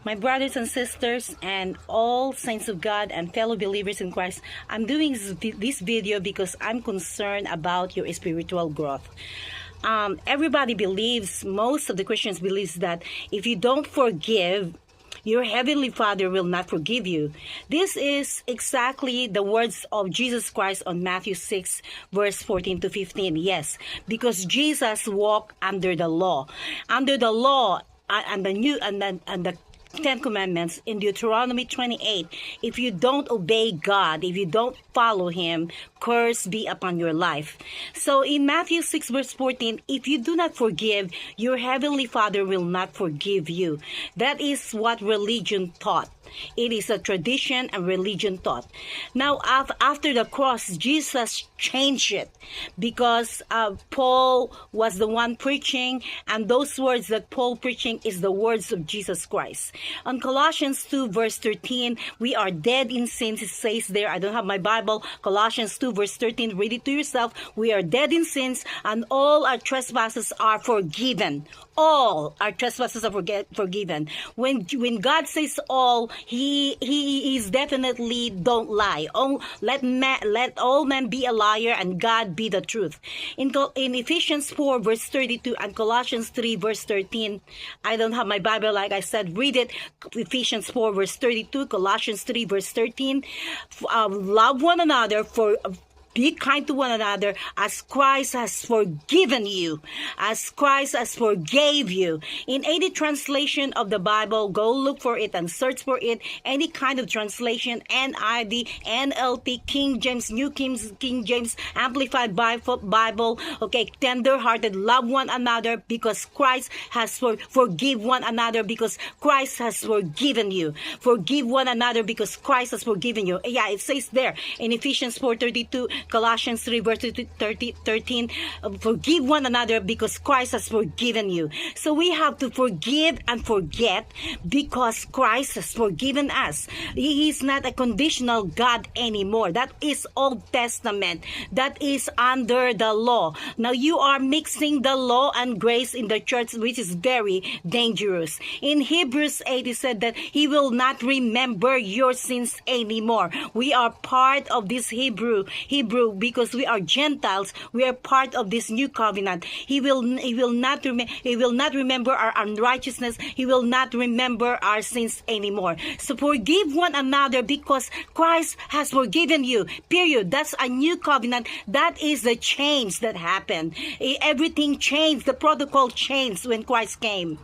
My brothers and sisters and all saints of God and fellow believers in Christ, I'm doing this video because I'm concerned about your spiritual growth. Everybody believes, most of the Christians believes that if you don't forgive, your heavenly Father will not forgive you. This is exactly the words of Jesus Christ on Matthew 6, verse 14 to 15. Yes, because Jesus walked under the law. Under the law and the Ten Commandments in Deuteronomy 28, if you don't obey God, if you don't follow Him, curse be upon your life. So in Matthew 6 verse 14, if you do not forgive, your heavenly Father will not forgive you. That is what religion taught. It is a tradition and religion taught. Now, after the cross, Jesus changed it because Paul was the one preaching, and those words that Paul preaching is the words of Jesus Christ. On Colossians 2 verse 13, we are dead in sins. It says there, I don't have my Bible, Colossians 2 verse 13, read it to yourself. We are dead in sins and all our trespasses are forgiven. All our trespasses are forgiven. When God says all, He is definitely don't lie. Oh, let all men be a liar and God be the truth. In Ephesians 4 verse 32 and Colossians 3 verse 13, I don't have my Bible, like I said, read it. Ephesians 4 verse 32, Colossians 3 verse 13, love one another, be kind to one another as Christ has forgiven you, as Christ has forgave you. In any translation of the Bible, go look for it and search for it. Any kind of translation, NIV, NLT, King James, New King James, Amplified Bible, okay, tender-hearted, love one another because Christ has forgive one another because Christ has forgiven you. Forgive one another because Christ has forgiven you. Yeah, it says there in Ephesians 4:32, Colossians 3 verse 13, forgive one another because Christ has forgiven you. So we have to forgive and forget because Christ has forgiven us. He is not a conditional God anymore. That is Old Testament. That is under the law. Now you are mixing the law and grace in the church, which is very dangerous. In Hebrews 8, it said that He will not remember your sins anymore. We are part of this Hebrew because we are Gentiles. We are part of this new covenant. He will not remember our unrighteousness. He will not remember our sins anymore. So forgive one another because Christ has forgiven you. Period. That's a new covenant. That is the change that happened. Everything changed. The protocol changed when Christ came.